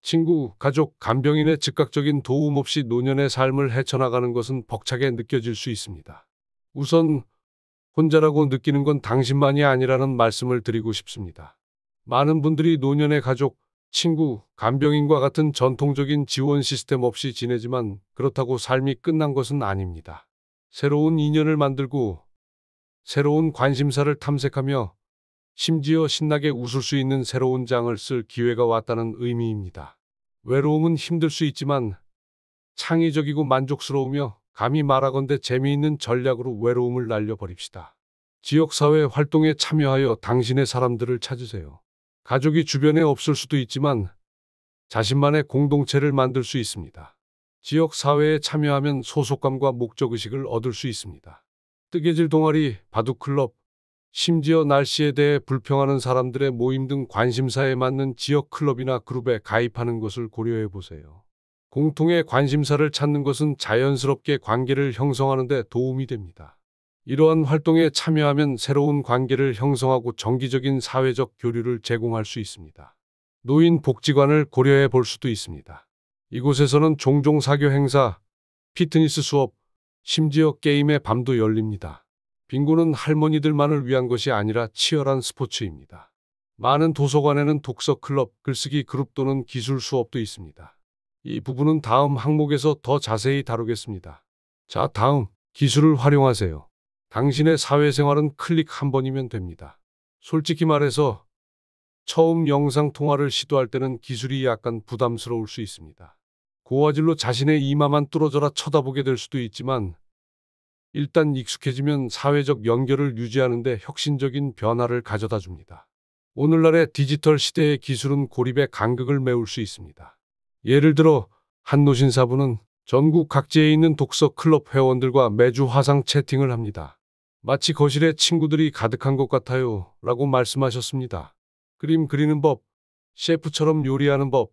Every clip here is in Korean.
친구, 가족, 간병인의 즉각적인 도움 없이 노년의 삶을 헤쳐나가는 것은 벅차게 느껴질 수 있습니다. 우선 혼자라고 느끼는 건 당신만이 아니라는 말씀을 드리고 싶습니다. 많은 분들이 노년의 가족, 친구, 간병인과 같은 전통적인 지원 시스템 없이 지내지만 그렇다고 삶이 끝난 것은 아닙니다. 새로운 인연을 만들고 새로운 관심사를 탐색하며 심지어 신나게 웃을 수 있는 새로운 장을 쓸 기회가 왔다는 의미입니다. 외로움은 힘들 수 있지만 창의적이고 만족스러우며 감히 말하건대 재미있는 전략으로 외로움을 날려버립시다. 지역사회 활동에 참여하여 당신의 사람들을 찾으세요. 가족이 주변에 없을 수도 있지만 자신만의 공동체를 만들 수 있습니다. 지역사회에 참여하면 소속감과 목적의식을 얻을 수 있습니다. 뜨개질 동아리, 바둑클럽, 심지어 날씨에 대해 불평하는 사람들의 모임 등 관심사에 맞는 지역 클럽이나 그룹에 가입하는 것을 고려해 보세요. 공통의 관심사를 찾는 것은 자연스럽게 관계를 형성하는 데 도움이 됩니다. 이러한 활동에 참여하면 새로운 관계를 형성하고 정기적인 사회적 교류를 제공할 수 있습니다. 노인 복지관을 고려해 볼 수도 있습니다. 이곳에서는 종종 사교 행사, 피트니스 수업, 심지어 게임의 밤도 열립니다. 빙고는 할머니들만을 위한 것이 아니라 치열한 스포츠입니다. 많은 도서관에는 독서 클럽, 글쓰기 그룹 또는 기술 수업도 있습니다. 이 부분은 다음 항목에서 더 자세히 다루겠습니다. 자, 다음, 기술을 활용하세요. 당신의 사회생활은 클릭 한 번이면 됩니다. 솔직히 말해서 처음 영상통화를 시도할 때는 기술이 약간 부담스러울 수 있습니다. 고화질로 자신의 이마만 뚫어져라 쳐다보게 될 수도 있지만 일단 익숙해지면 사회적 연결을 유지하는 데 혁신적인 변화를 가져다 줍니다. 오늘날의 디지털 시대의 기술은 고립의 간극을 메울 수 있습니다. 예를 들어 한 노신사분은 전국 각지에 있는 독서 클럽 회원들과 매주 화상 채팅을 합니다. 마치 거실에 친구들이 가득한 것 같아요 라고 말씀하셨습니다. 그림 그리는 법, 셰프처럼 요리하는 법,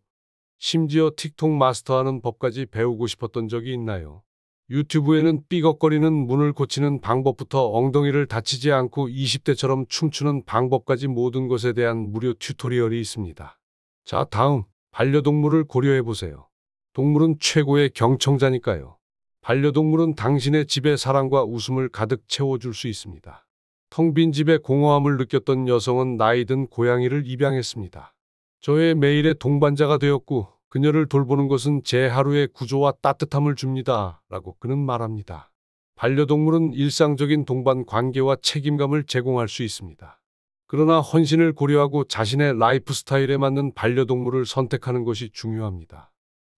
심지어 틱톡 마스터하는 법까지 배우고 싶었던 적이 있나요? 유튜브에는 삐걱거리는 문을 고치는 방법부터 엉덩이를 다치지 않고 20대처럼 춤추는 방법까지 모든 것에 대한 무료 튜토리얼이 있습니다. 자, 다음, 반려동물을 고려해보세요. 동물은 최고의 경청자니까요. 반려동물은 당신의 집에 사랑과 웃음을 가득 채워줄 수 있습니다. 텅 빈 집에 공허함을 느꼈던 여성은 나이 든 고양이를 입양했습니다. 저의 매일의 동반자가 되었고 그녀를 돌보는 것은 제 하루의 구조와 따뜻함을 줍니다. 라고 그는 말합니다. 반려동물은 일상적인 동반 관계와 책임감을 제공할 수 있습니다. 그러나 헌신을 고려하고 자신의 라이프 스타일에 맞는 반려동물을 선택하는 것이 중요합니다.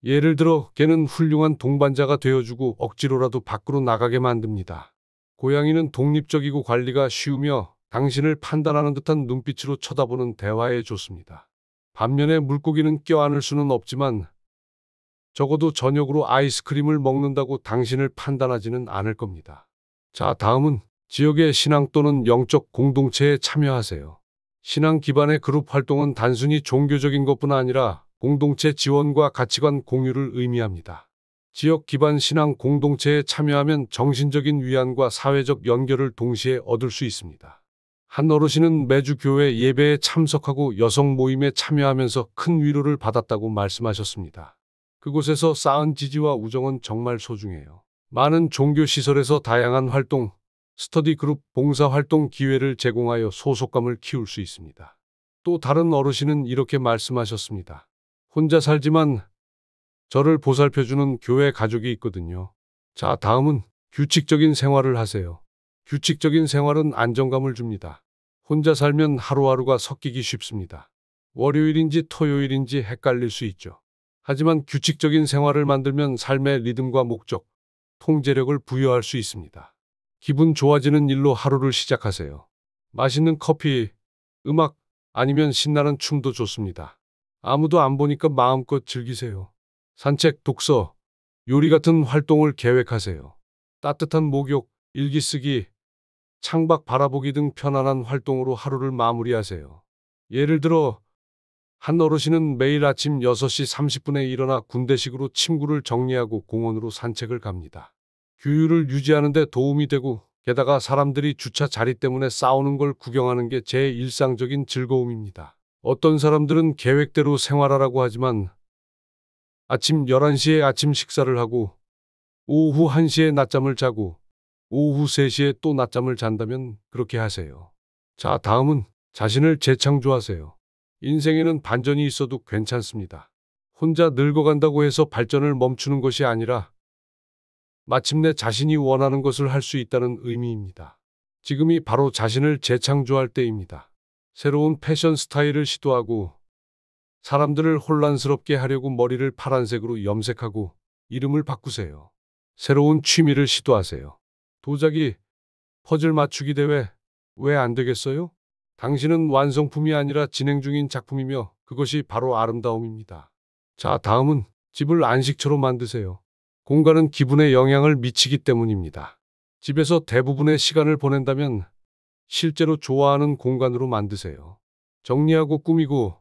예를 들어 개는 훌륭한 동반자가 되어주고 억지로라도 밖으로 나가게 만듭니다. 고양이는 독립적이고 관리가 쉬우며 당신을 판단하는 듯한 눈빛으로 쳐다보는 대화에 좋습니다. 반면에 물고기는 껴안을 수는 없지만 적어도 저녁으로 아이스크림을 먹는다고 당신을 판단하지는 않을 겁니다. 자, 다음은 지역의 신앙 또는 영적 공동체에 참여하세요. 신앙 기반의 그룹 활동은 단순히 종교적인 것뿐 아니라 공동체 지원과 가치관 공유를 의미합니다. 지역 기반 신앙 공동체에 참여하면 정신적인 위안과 사회적 연결을 동시에 얻을 수 있습니다. 한 어르신은 매주 교회 예배에 참석하고 여성 모임에 참여하면서 큰 위로를 받았다고 말씀하셨습니다. 그곳에서 쌓은 지지와 우정은 정말 소중해요. 많은 종교시설에서 다양한 활동, 스터디 그룹, 봉사활동 기회를 제공하여 소속감을 키울 수 있습니다. 또 다른 어르신은 이렇게 말씀하셨습니다. 혼자 살지만 저를 보살펴주는 교회 가족이 있거든요. 자, 다음은 규칙적인 생활을 하세요. 규칙적인 생활은 안정감을 줍니다. 혼자 살면 하루하루가 섞이기 쉽습니다. 월요일인지 토요일인지 헷갈릴 수 있죠. 하지만 규칙적인 생활을 만들면 삶의 리듬과 목적, 통제력을 부여할 수 있습니다. 기분 좋아지는 일로 하루를 시작하세요. 맛있는 커피, 음악, 아니면 신나는 춤도 좋습니다. 아무도 안 보니까 마음껏 즐기세요. 산책, 독서, 요리 같은 활동을 계획하세요. 따뜻한 목욕, 일기 쓰기, 창밖 바라보기 등 편안한 활동으로 하루를 마무리하세요. 예를 들어 한 어르신은 매일 아침 6시 30분에 일어나 군대식으로 침구를 정리하고 공원으로 산책을 갑니다. 규율을 유지하는 데 도움이 되고 게다가 사람들이 주차 자리 때문에 싸우는 걸 구경하는 게 제 일상적인 즐거움입니다. 어떤 사람들은 계획대로 생활하라고 하지만 아침 11시에 아침 식사를 하고 오후 1시에 낮잠을 자고 오후 3시에 또 낮잠을 잔다면 그렇게 하세요. 자, 다음은 자신을 재창조하세요. 인생에는 반전이 있어도 괜찮습니다. 혼자 늙어간다고 해서 발전을 멈추는 것이 아니라 마침내 자신이 원하는 것을 할 수 있다는 의미입니다. 지금이 바로 자신을 재창조할 때입니다. 새로운 패션 스타일을 시도하고 사람들을 혼란스럽게 하려고 머리를 파란색으로 염색하고 이름을 바꾸세요. 새로운 취미를 시도하세요. 도자기, 퍼즐 맞추기 대회, 왜 안 되겠어요? 당신은 완성품이 아니라 진행 중인 작품이며 그것이 바로 아름다움입니다. 자, 다음은 집을 안식처로 만드세요. 공간은 기분에 영향을 미치기 때문입니다. 집에서 대부분의 시간을 보낸다면 실제로 좋아하는 공간으로 만드세요. 정리하고 꾸미고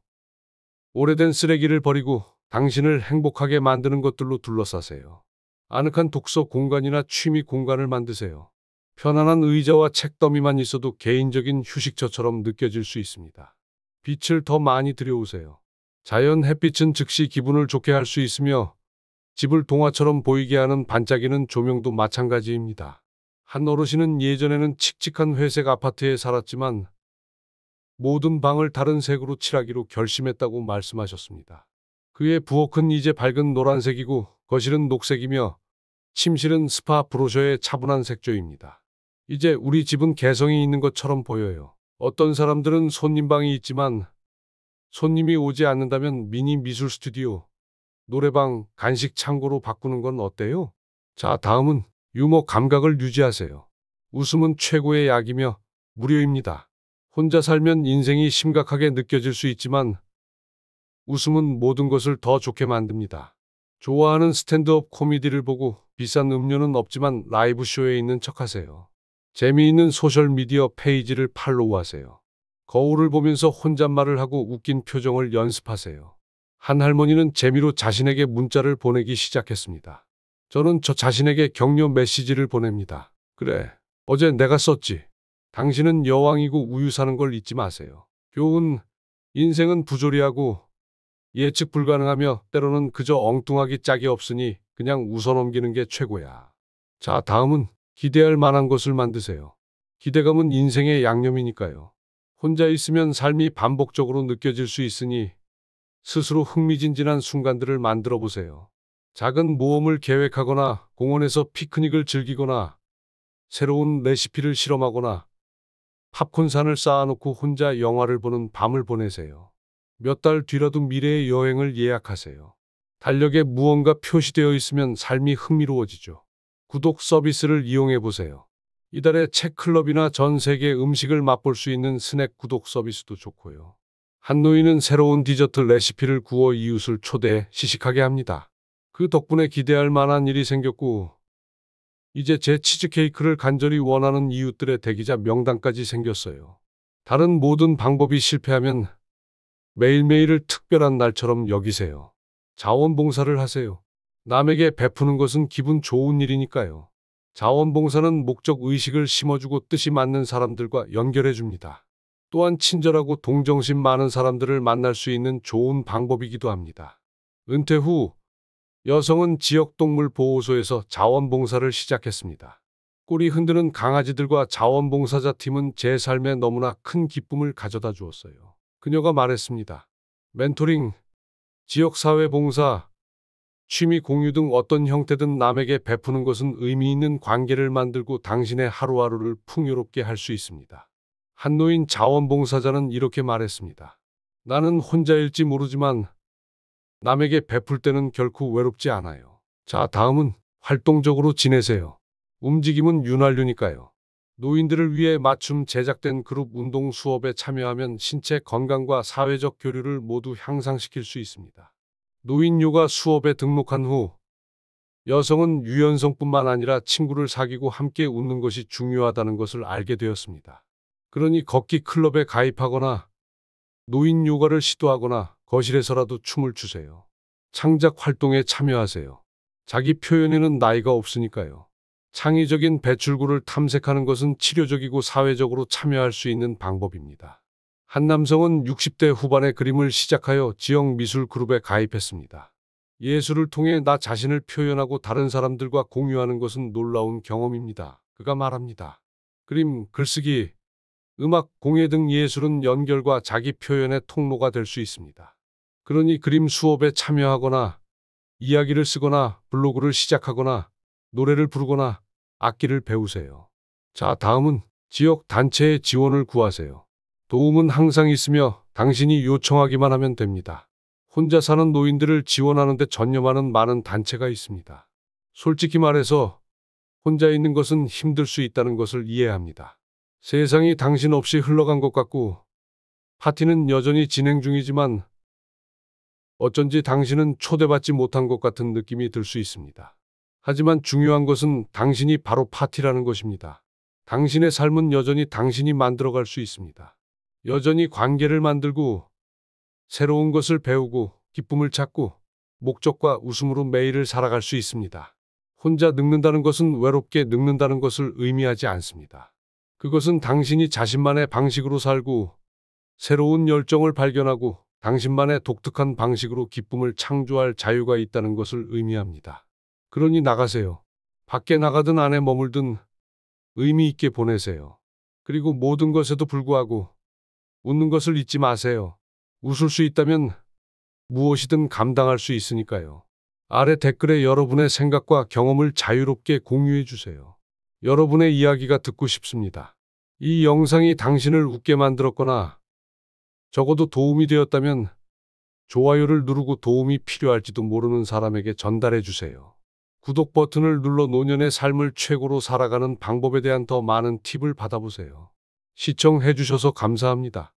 오래된 쓰레기를 버리고 당신을 행복하게 만드는 것들로 둘러싸세요. 아늑한 독서 공간이나 취미 공간을 만드세요. 편안한 의자와 책더미만 있어도 개인적인 휴식처처럼 느껴질 수 있습니다. 빛을 더 많이 들여오세요. 자연 햇빛은 즉시 기분을 좋게 할 수 있으며 집을 동화처럼 보이게 하는 반짝이는 조명도 마찬가지입니다. 한 어르신은 예전에는 칙칙한 회색 아파트에 살았지만 모든 방을 다른 색으로 칠하기로 결심했다고 말씀하셨습니다. 그의 부엌은 이제 밝은 노란색이고 거실은 녹색이며 침실은 스파 브로셔의 차분한 색조입니다. 이제 우리 집은 개성이 있는 것처럼 보여요. 어떤 사람들은 손님방이 있지만 손님이 오지 않는다면 미니 미술 스튜디오, 노래방, 간식 창고로 바꾸는 건 어때요? 자, 다음은 유머 감각을 유지하세요. 웃음은 최고의 약이며 무료입니다. 혼자 살면 인생이 심각하게 느껴질 수 있지만 웃음은 모든 것을 더 좋게 만듭니다. 좋아하는 스탠드업 코미디를 보고 비싼 음료는 없지만 라이브 쇼에 있는 척하세요. 재미있는 소셜미디어 페이지를 팔로우하세요. 거울을 보면서 혼잣말을 하고 웃긴 표정을 연습하세요. 한 할머니는 재미로 자신에게 문자를 보내기 시작했습니다. 저는 저 자신에게 격려 메시지를 보냅니다. 그래, 어제 내가 썼지. 당신은 여왕이고 우유 사는 걸 잊지 마세요. 교훈, 인생은 부조리하고 예측 불가능하며 때로는 그저 엉뚱하기 짝이 없으니 그냥 웃어넘기는 게 최고야. 자, 다음은 기대할 만한 것을 만드세요. 기대감은 인생의 양념이니까요. 혼자 있으면 삶이 반복적으로 느껴질 수 있으니 스스로 흥미진진한 순간들을 만들어 보세요. 작은 모험을 계획하거나 공원에서 피크닉을 즐기거나 새로운 레시피를 실험하거나 팝콘산을 쌓아놓고 혼자 영화를 보는 밤을 보내세요. 몇 달 뒤라도 미래의 여행을 예약하세요. 달력에 무언가 표시되어 있으면 삶이 흥미로워지죠. 구독 서비스를 이용해 보세요. 이달에 책클럽이나 전 세계 음식을 맛볼 수 있는 스낵 구독 서비스도 좋고요. 한 노인은 새로운 디저트 레시피를 구워 이웃을 초대해 시식하게 합니다. 그 덕분에 기대할 만한 일이 생겼고 이제 제 치즈케이크를 간절히 원하는 이웃들의 대기자 명단까지 생겼어요. 다른 모든 방법이 실패하면 매일매일을 특별한 날처럼 여기세요. 자원봉사를 하세요. 남에게 베푸는 것은 기분 좋은 일이니까요. 자원봉사는 목적의식을 심어주고 뜻이 맞는 사람들과 연결해줍니다. 또한 친절하고 동정심 많은 사람들을 만날 수 있는 좋은 방법이기도 합니다. 은퇴 후 여성은 지역동물보호소에서 자원봉사를 시작했습니다. 꼬리 흔드는 강아지들과 자원봉사자 팀은 제 삶에 너무나 큰 기쁨을 가져다 주었어요. 그녀가 말했습니다. 멘토링, 지역사회봉사, 취미 공유 등 어떤 형태든 남에게 베푸는 것은 의미 있는 관계를 만들고 당신의 하루하루를 풍요롭게 할 수 있습니다. 한 노인 자원봉사자는 이렇게 말했습니다. 나는 혼자일지 모르지만 남에게 베풀 때는 결코 외롭지 않아요. 자, 다음은 활동적으로 지내세요. 움직임은 윤활유니까요. 노인들을 위해 맞춤 제작된 그룹 운동 수업에 참여하면 신체 건강과 사회적 교류를 모두 향상시킬 수 있습니다. 노인 요가 수업에 등록한 후 여성은 유연성뿐만 아니라 친구를 사귀고 함께 웃는 것이 중요하다는 것을 알게 되었습니다. 그러니 걷기 클럽에 가입하거나 노인 요가를 시도하거나 거실에서라도 춤을 추세요. 창작 활동에 참여하세요. 자기 표현에는 나이가 없으니까요. 창의적인 배출구를 탐색하는 것은 치료적이고 사회적으로 참여할 수 있는 방법입니다. 한 남성은 60대 후반에 그림을 시작하여 지역 미술 그룹에 가입했습니다. 예술을 통해 나 자신을 표현하고 다른 사람들과 공유하는 것은 놀라운 경험입니다. 그가 말합니다. 그림, 글쓰기, 음악, 공예 등 예술은 연결과 자기 표현의 통로가 될 수 있습니다. 그러니 그림 수업에 참여하거나 이야기를 쓰거나 블로그를 시작하거나 노래를 부르거나 악기를 배우세요. 자, 다음은 지역 단체의 지원을 구하세요. 도움은 항상 있으며 당신이 요청하기만 하면 됩니다. 혼자 사는 노인들을 지원하는 데 전념하는 많은 단체가 있습니다. 솔직히 말해서 혼자 있는 것은 힘들 수 있다는 것을 이해합니다. 세상이 당신 없이 흘러간 것 같고 파티는 여전히 진행 중이지만 어쩐지 당신은 초대받지 못한 것 같은 느낌이 들 수 있습니다. 하지만 중요한 것은 당신이 바로 파티라는 것입니다. 당신의 삶은 여전히 당신이 만들어갈 수 있습니다. 여전히 관계를 만들고 새로운 것을 배우고 기쁨을 찾고 목적과 웃음으로 매일을 살아갈 수 있습니다. 혼자 늙는다는 것은 외롭게 늙는다는 것을 의미하지 않습니다. 그것은 당신이 자신만의 방식으로 살고 새로운 열정을 발견하고 당신만의 독특한 방식으로 기쁨을 창조할 자유가 있다는 것을 의미합니다. 그러니 나가세요. 밖에 나가든 안에 머물든 의미 있게 보내세요. 그리고 모든 것에도 불구하고 웃는 것을 잊지 마세요. 웃을 수 있다면 무엇이든 감당할 수 있으니까요. 아래 댓글에 여러분의 생각과 경험을 자유롭게 공유해 주세요. 여러분의 이야기가 듣고 싶습니다. 이 영상이 당신을 웃게 만들었거나 적어도 도움이 되었다면 좋아요를 누르고 도움이 필요할지도 모르는 사람에게 전달해 주세요. 구독 버튼을 눌러 노년의 삶을 최고로 살아가는 방법에 대한 더 많은 팁을 받아보세요. 시청해 주셔서 감사합니다.